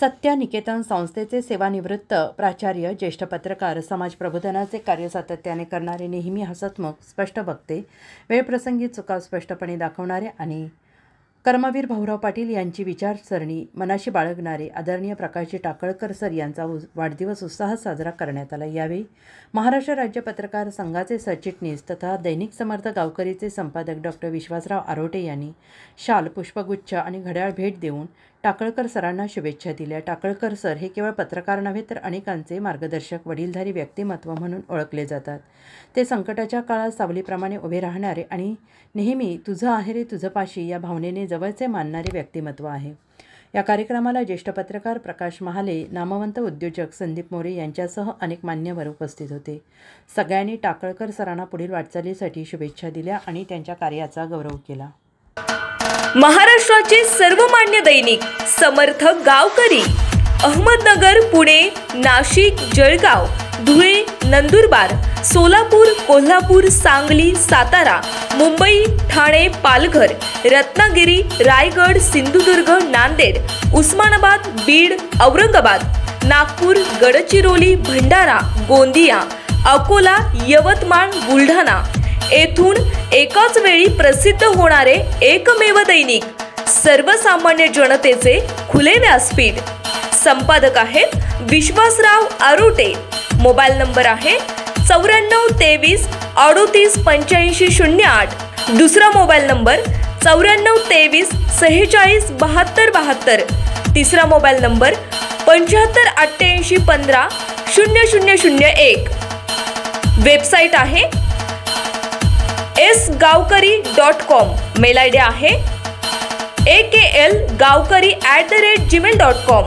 सत्य निकेतन संस्थेचे सेवानिवृत्त प्राचार्य, ज्येष्ठ पत्रकार, समाज प्रबोधनाचे कार्य सातत्याने करणारे, नेहमी हसतमुख, स्पष्ट वक्ते, वेळप्रसंगी चुका स्पष्टपणे दाखवणारे आणि कर्मवीर भाऊराव पाटील यांची विचारसरणी मनाशी बाळगणारे आदरणीय प्रकाशजी टाकळकर सर यांचा वाढदिवस उत्साहात साजरा करण्यात आला। यावेळी महाराष्ट्र राज्य पत्रकार संघाचे सरचिटणीस तथा दैनिक समर्थ गावकरीचे संपादक डॉक्टर विश्वासराव आरोटे यांनी शाल, पुष्पगुच्छ आणि घड्याळ भेट देऊन टाकळकर सरांना शुभेच्छा दिल्या। टाकळकर सर हे केवळ पत्रकार नव्हे तर अनेकांचे मार्गदर्शक, वडीलधारी व्यक्तिमत्व म्हणून ओळखले जातात। ते संकटाच्या काळात सावलीप्रमाणे उभे राहणारे आणि नेहमी तुझं आहे रे तुझं पाशी या भावनेने जवळचे मानणारे व्यक्तिमत्व आहे। या कार्यक्रमाला ज्येष्ठ पत्रकार प्रकाश महाले, नामवंत उद्योजक संदीप मोरे यांच्यासह अनेक मान्यवर उपस्थित होते। सगळ्यांनी टाकळकर सरांना पुढील वाटचालीसाठी शुभेच्छा दिल्या आणि त्यांच्या कार्याचा गौरव केला। महाराष्ट्राचे सर्वमान्य दैनिक समर्थ गावकरी, अहमदनगर, पुणे, नाशिक, जळगाव, धुळे, नंदुरबार, सोलापूर, कोल्हापूर, सांगली, सातारा, मुंबई, ठाणे, पालघर, रत्नागिरी, रायगड, सिंधुदुर्ग, नांदेड, उस्मानाबाद, बीड, औरंगाबाद, नागपूर, गडचिरोली, भंडारा, गोंदिया, अकोला, यवतमाळ, बुलढाणा येथून एकाच वेळी प्रसिद्ध होणारे एकमेव दैनिक, सर्वसामान्य जनतेचे खुले व्यासपीठ। संपादक आहेत विश्वासराव आरोटे। मोबाईल नंबर आहे 9423 38 85 08। दुसरा मोबाईल नंबर 9423 46 72 72। तिसरा मोबाईल नंबर 75 88 15 0001। वेबसाईट आहे sgavkari.com। मेल आयडी आहे aklgavkari@gmail.com।